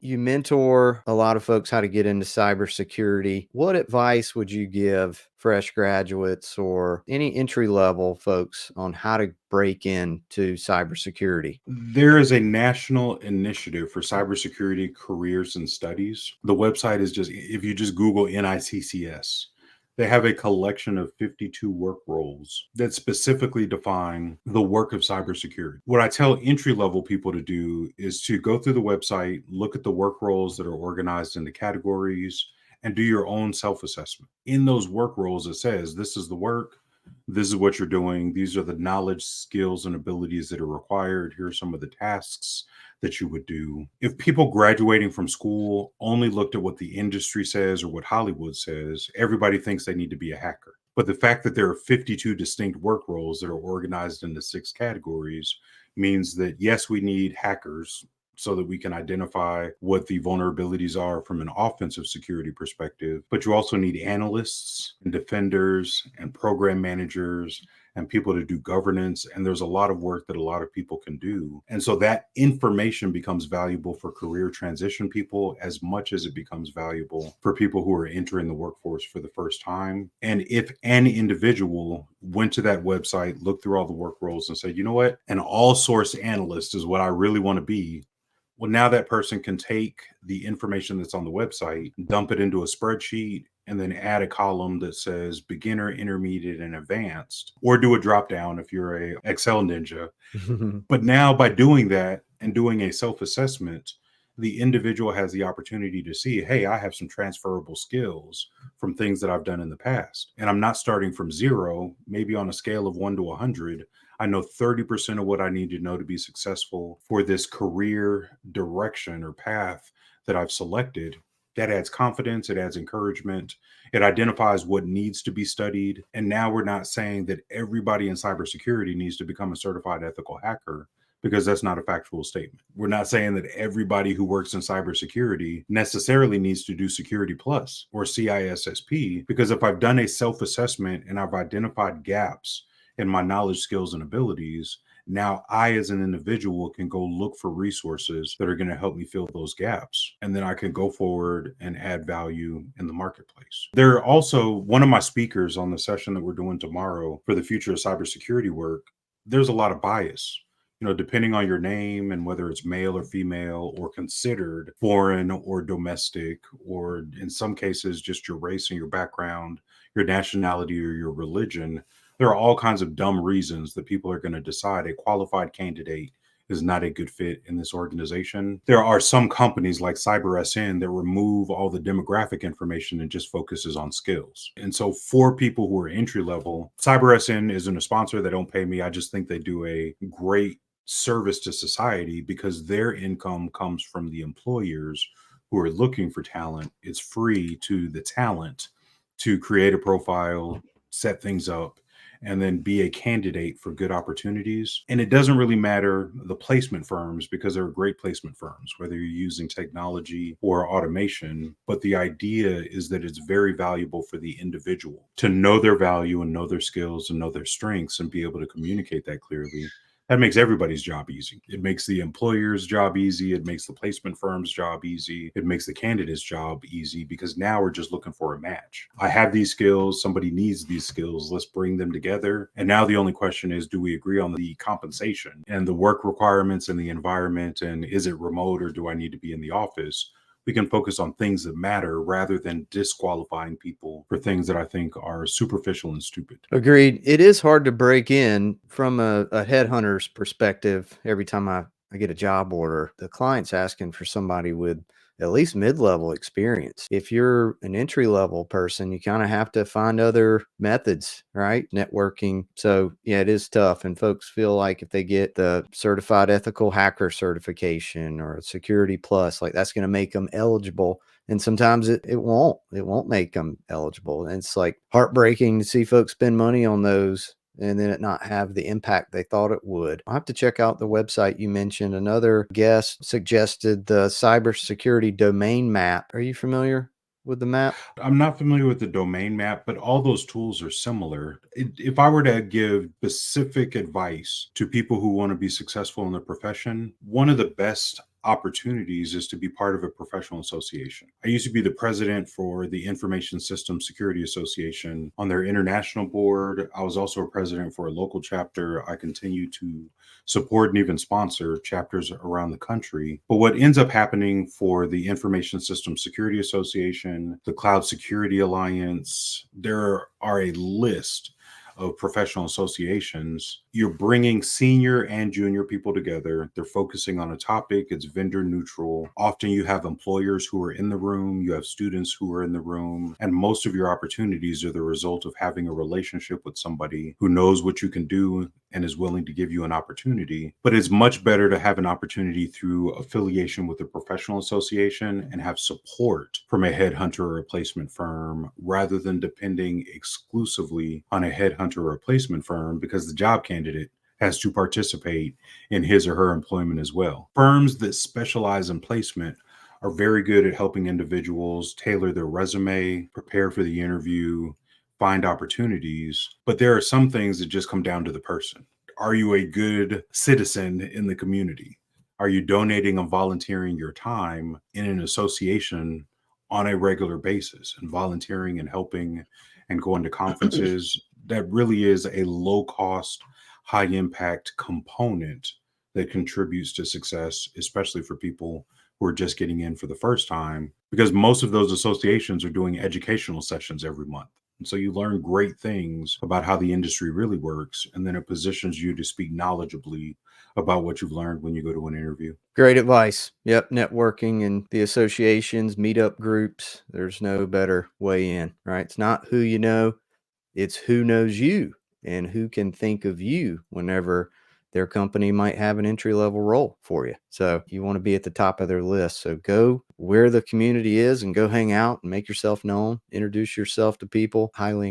You mentor a lot of folks how to get into cybersecurity. What advice would you give fresh graduates or any entry level folks on how to break into cybersecurity? There is a national initiative for cybersecurity careers and studies. The website is just, if you just Google NICCS, they have a collection of 52 work roles that specifically define the work of cybersecurity. What I tell entry level people to do is to go through the website, look at the work roles that are organized into categories, and do your own self assessment. In those work roles, it says this is the work, this is what you're doing, these are the knowledge, skills, and abilities that are required. Here are some of the tasks that you would do. If people graduating from school only looked at what the industry says or what Hollywood says, everybody thinks they need to be a hacker. But the fact that there are 52 distinct work roles that are organized into 6 categories means that, yes, we need hackers so that we can identify what the vulnerabilities are from an offensive security perspective. But you also need analysts and defenders and program managers and people to do governance. And there's a lot of work that a lot of people can do. And so that information becomes valuable for career transition people as much as it becomes valuable for people who are entering the workforce for the first time. And if any individual went to that website, looked through all the work roles and said, you know what, an all source analyst is what I really want to be. Well, now that person can take the information that's on the website, dump it into a spreadsheet, and then add a column that says beginner, intermediate, and advanced, or do a drop down if you're a Excel ninja. But now by doing that and doing a self assessment, the individual has the opportunity to see, hey, I have some transferable skills from things that I've done in the past. And I'm not starting from zero, maybe on a scale of 1 to 100. I know 30% of what I need to know to be successful for this career direction or path that I've selected. That adds confidence, it adds encouragement, it identifies what needs to be studied. And now we're not saying that everybody in cybersecurity needs to become a certified ethical hacker, because that's not a factual statement. We're not saying that everybody who works in cybersecurity necessarily needs to do Security Plus or CISSP, because if I've done a self assessment and I've identified gaps in my knowledge, skills, and abilities, now I, as an individual, can go look for resources that are going to help me fill those gaps. And then I can go forward and add value in the marketplace. There are also one of my speakers on the session that we're doing tomorrow for the future of cybersecurity work. There's a lot of bias, depending on your name and whether it's male or female or considered foreign or domestic, or in some cases, just your race and your background, your nationality, or your religion. There are all kinds of dumb reasons that people are going to decide a qualified candidate is not a good fit in this organization. There are some companies like CyberSN that remove all the demographic information and just focuses on skills. And so for people who are entry level, CyberSN isn't a sponsor. They don't pay me. I just think they do a great service to society because their income comes from the employers who are looking for talent. It's free to the talent to create a profile, set things up, and then be a candidate for good opportunities. And it doesn't really matter the placement firms, because there are great placement firms, whether you're using technology or automation. But the idea is that it's very valuable for the individual to know their value and know their skills and know their strengths and be able to communicate that clearly. That makes everybody's job easy. It makes the employer's job easy. It makes the placement firm's job easy. It makes the candidate's job easy, because now we're just looking for a match. I have these skills. Somebody needs these skills. Let's bring them together. And now the only question is, do we agree on the compensation and the work requirements and the environment? And is it remote, or do I need to be in the office? We can focus on things that matter rather than disqualifying people for things that I think are superficial and stupid. Agreed. It is hard to break in from a headhunter's perspective. Every time I get a job order, the client's asking for somebody with at least mid-level experience. If you're an entry-level person, you kind of have to find other methods, right? Networking. So yeah, it is tough. And folks feel like if they get the certified ethical hacker certification or Security Plus, like that's going to make them eligible. And sometimes it won't make them eligible. And it's like heartbreaking to see folks spend money on those and then it not have the impact they thought it would. I'll have to check out the website you mentioned. Another guest suggested the cybersecurity domain map. Are you familiar with the map? I'm not familiar with the domain map, but all those tools are similar. If I were to give specific advice to people who want to be successful in their profession, one of the best opportunities is to be part of a professional association. I used to be the president for the Information Systems Security Association on their international board. I was also a president for a local chapter. I continue to support and even sponsor chapters around the country. But what ends up happening for the Information Systems Security Association, the Cloud Security Alliance, there are a list of professional associations. You're bringing senior and junior people together. They're focusing on a topic. It's vendor neutral. Often you have employers who are in the room, you have students who are in the room, and most of your opportunities are the result of having a relationship with somebody who knows what you can do and is willing to give you an opportunity. But it's much better to have an opportunity through affiliation with a professional association and have support from a headhunter or replacement firm rather than depending exclusively on a headhunter or replacement firm, because the job candidate has to participate in his or her employment as well. Firms that specialize in placement are very good at helping individuals tailor their resume, prepare for the interview, find opportunities. But there are some things that just come down to the person. Are you a good citizen in the community? Are you donating and volunteering your time in an association on a regular basis and volunteering and helping and going to conferences? That really is a low cost, high impact component that contributes to success, especially for people who are just getting in for the first time, because most of those associations are doing educational sessions every month. And so you learn great things about how the industry really works, and then it positions you to speak knowledgeably about what you've learned when you go to an interview. Great advice. Yep. Networking and the associations, meetup groups. There's no better way in, right? It's not who you know, it's who knows you and who can think of you whenever their company might have an entry level role for you. So you want to be at the top of their list. So go where the community is and go hang out and make yourself known, introduce yourself to people. Highly